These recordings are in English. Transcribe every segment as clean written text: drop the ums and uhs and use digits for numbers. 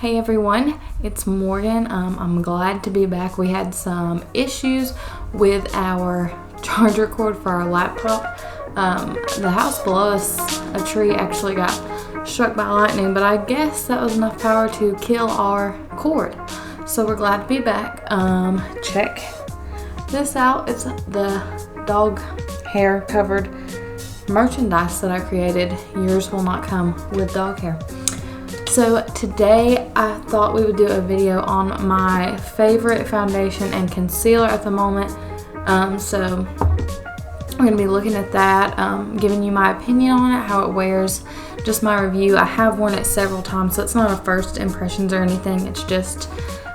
Hey everyone, it's Morgan. I'm glad to be back. We had some issues with our charger cord for our laptop. The house below us, a tree actually got struck by lightning, but I guess that was enough power to kill our cord. So we're glad to be back. Check this out. It's the dog hair covered merchandise that I created. Yours will not come with dog hair. So today I thought we would do a video on my favorite foundation and concealer at the moment. So we're going to be looking at that, giving you my opinion on it, how it wears, just my review. I have worn it several times, so it's not a first impressions or anything. It's just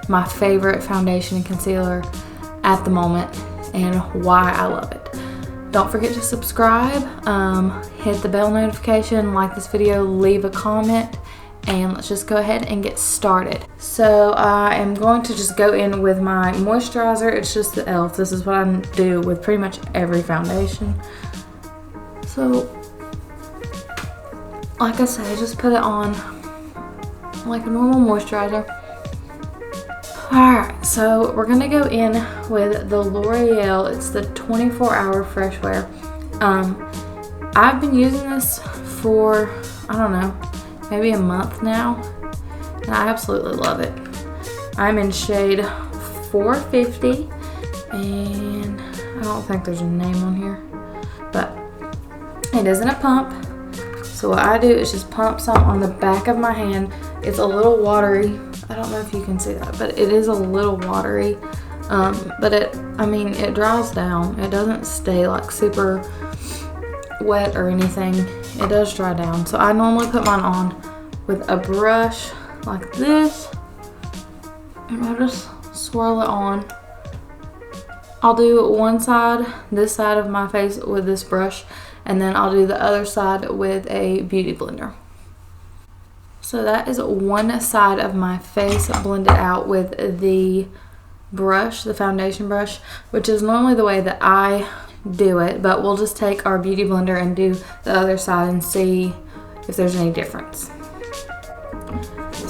my favorite foundation and concealer at the moment and why I love it. Don't forget to subscribe, hit the bell notification, like this video, leave a comment, and let's just go ahead and get started. So I am going to just go in with my moisturizer. It's just the e.l.f. This is what I do with pretty much every foundation. So like I say, just put it on like a normal moisturizer. Alright, so we're gonna go in with the L'Oreal. It's the 24-hour fresh wear. I've been using this for, I don't know, maybe a month now, and I absolutely love it. I'm in shade 450, and I don't think there's a name on here, but it isn't a pump. So what I do is just pump some on the back of my hand. It's a little watery. I don't know if you can see that, but it is a little watery. But it dries down. It doesn't stay like super wet or anything. It does dry down. So I normally put mine on with a brush like this, and I'll just swirl it on. I'll do one side, this side of my face with this brush, and then I'll do the other side with a beauty blender. So that is one side of my face blended out with the brush, the foundation brush, which is normally the way that I do it, but we'll just take our beauty blender and do the other side and see if there's any difference.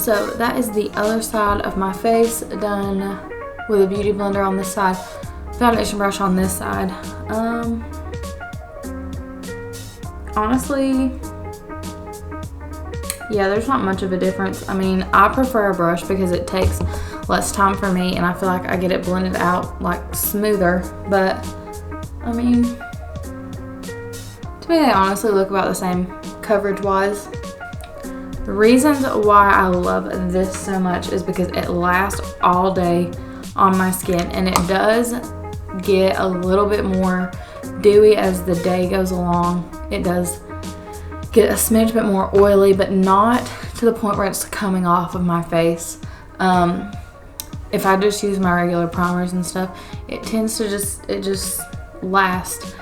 So that is the other side of my face done with a beauty blender on this side, foundation brush on this side. Honestly, yeah, there's not much of a difference. I mean, I prefer a brush because it takes less time for me and I feel like I get it blended out like smoother, but I mean, to me they honestly look about the same coverage wise. The reasons why I love this so much is because it lasts all day on my skin, and it does get a little bit more dewy as the day goes along. It does get a smidge bit more oily, but not to the point where it's coming off of my face. If I just use my regular primers and stuff, it tends to just last.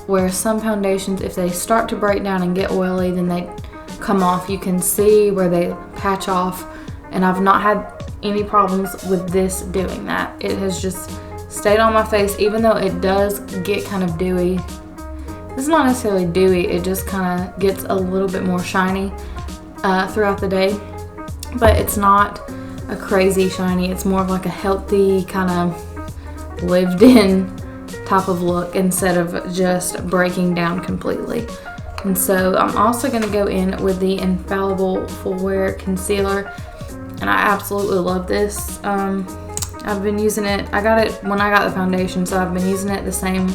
Whereas some foundations, if they start to break down and get oily, then they come off. You can see where they patch off, and I've not had any problems with this doing that. It has just stayed on my face, even though it does get kind of dewy. It's not necessarily dewy, it just kind of gets a little bit more shiny throughout the day, but it's not a crazy shiny. It's more of like a healthy kind of lived in type of look instead of just breaking down completely. And so I'm also going to go in with the Infallible Full Wear Concealer, and I absolutely love this. I've been using it, I got it when I got the foundation, so I've been using it the same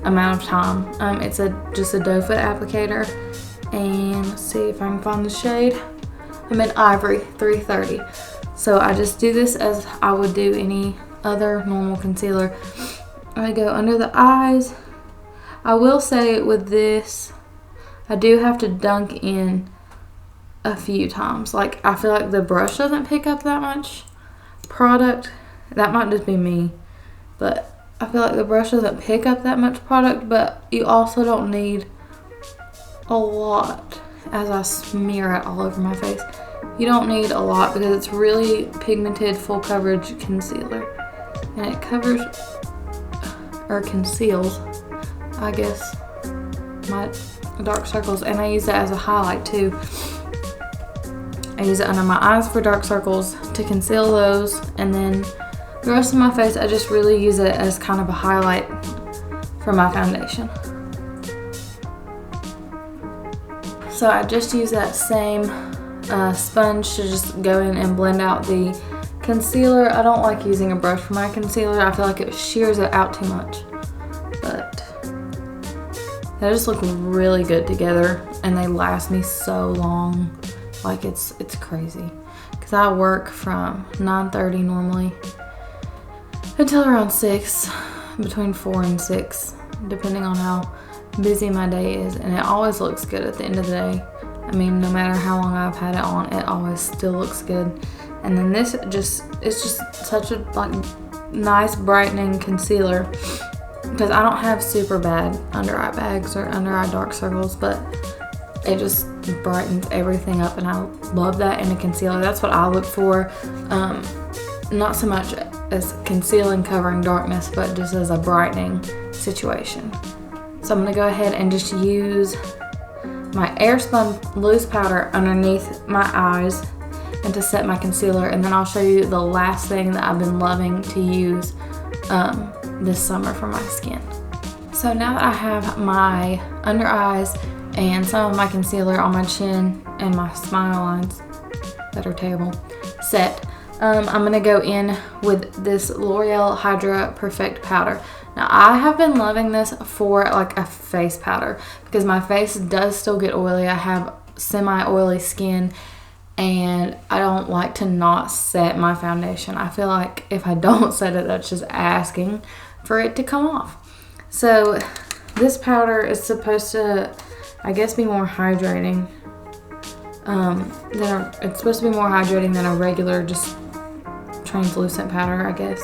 amount of time. It's just a doe foot applicator, and let's see if I can find the shade. I'm in Ivory 330. So I just do this as I would do any other normal concealer. I go under the eyes. I will say with this, I do have to dunk in a few times. Like, I feel like the brush doesn't pick up that much product. That might just be me, but I feel like the brush doesn't pick up that much product, but you also don't need a lot as I smear it all over my face. You don't need a lot because it's really pigmented, full coverage concealer. And it covers, or conceals, I guess, my dark circles, and I use that as a highlight too. I use it under my eyes for dark circles to conceal those, and then the rest of my face I just really use it as kind of a highlight for my foundation. So I just use that same sponge to just go in and blend out the concealer. I don't like using a brush for my concealer. I feel like it shears it out too much. But they just look really good together, and they last me so long. Like it's crazy. Because I work from 9:30 normally until around 6, between 4 and 6, depending on how busy my day is, and it always looks good at the end of the day. I mean, no matter how long I've had it on, it always still looks good. And then this it's just such a like nice brightening concealer, because I don't have super bad under eye bags or under eye dark circles, but it just brightens everything up, and I love that in a concealer. That's what I look for, not so much as concealing, covering darkness, but just as a brightening situation. So I'm gonna go ahead and just use my Airspun loose powder underneath my eyes and to set my concealer, and then I'll show you the last thing that I've been loving to use this summer for my skin. So now that I have my under eyes and some of my concealer on my chin and my smile lines that are terrible set, I'm gonna go in with this L'Oreal Hydra Perfect powder. Now I have been loving this for like a face powder, because my face does still get oily. I have semi-oily skin, and I don't like to not set my foundation. I feel like if I don't set it, that's just asking for it to come off. So this powder is supposed to, I guess, be more hydrating. It's supposed to be more hydrating than a regular just translucent powder, I guess.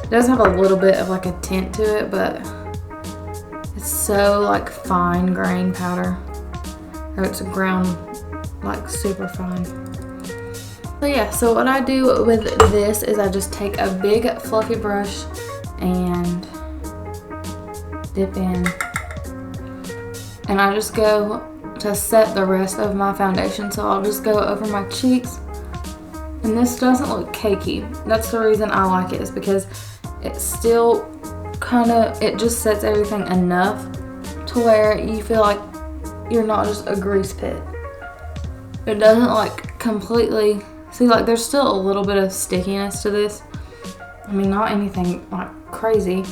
It does have a little bit of like a tint to it, but it's so like fine grain powder, or it's ground like super fine. So yeah, so what I do with this is I just take a big fluffy brush and dip in, and I just go to set the rest of my foundation. So I'll just go over my cheeks, and this doesn't look cakey. That's the reason I like it, is because it's still kind of, it just sets everything enough to where you feel like you're not just a grease pit. It doesn't like completely, see, like there's still a little bit of stickiness to this. I mean, not anything like crazy,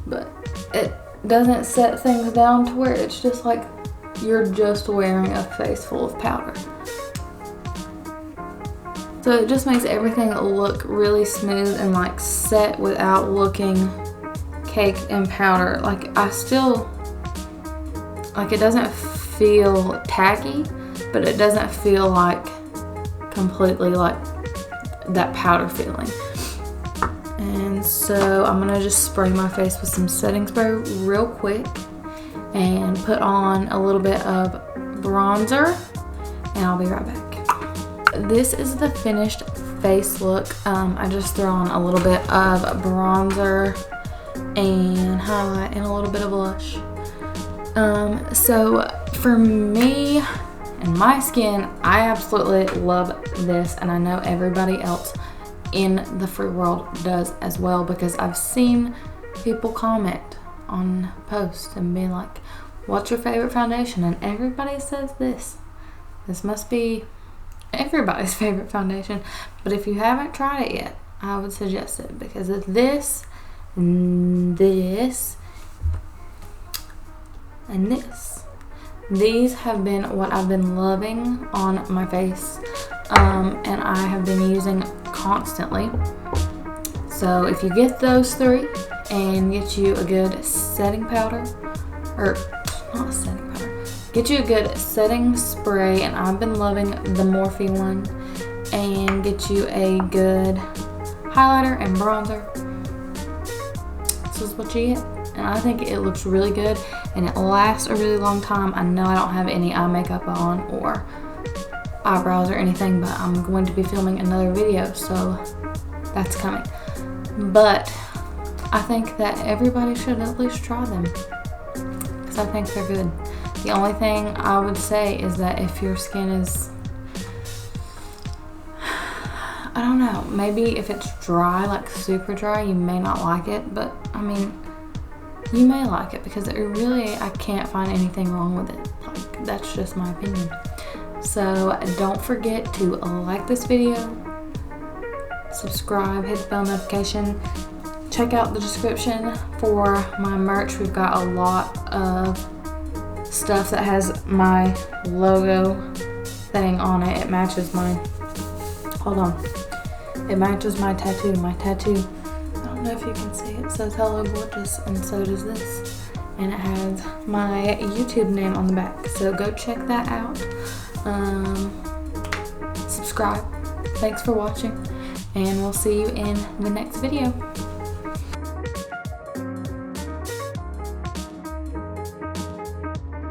but it doesn't set things down to where it's just like you're just wearing a face full of powder. So it just makes everything look really smooth and like set without looking caked in powder. Like I still, like it doesn't feel tacky, but it doesn't feel like completely like that powder feeling. And so I'm gonna just spray my face with some setting spray real quick and put on a little bit of bronzer, and I'll be right back. This is the finished face look. I just threw on a little bit of bronzer and highlight and a little bit of blush. So for me and my skin, I absolutely love this, and I know everybody else in the free world does as well, because I've seen people comment on posts and be like, what's your favorite foundation? And everybody says this. This must be everybody's favorite foundation. But if you haven't tried it yet, I would suggest it, because of this, and this, and this. These have been what I've been loving on my face, and I have been using constantly. So if you get those three and get you a good setting powder, or not setting powder, get you a good setting spray, and I've been loving the Morphe one, and get you a good highlighter and bronzer. This is what you get, and I think it looks really good, and it lasts a really long time. I know I don't have any eye makeup on or eyebrows or anything, but I'm going to be filming another video, so that's coming. But I think that everybody should at least try them, because I think they're good. The only thing I would say is that if your skin is I don't know, maybe if it's dry, like super dry, you may not like it, but I mean, you may like it because it really, I can't find anything wrong with it. Like, that's just my opinion. So don't forget to like this video, subscribe, hit the bell notification. Check out the description for my merch. We've got a lot of stuff that has my logo thing on it. It matches mine. Hold on. It matches my tattoo. My tattoo, I don't know if you can see it, says Hello Gorgeous, and so does this. And it has my YouTube name on the back. So go check that out. Subscribe. Thanks for watching, and we'll see you in the next video.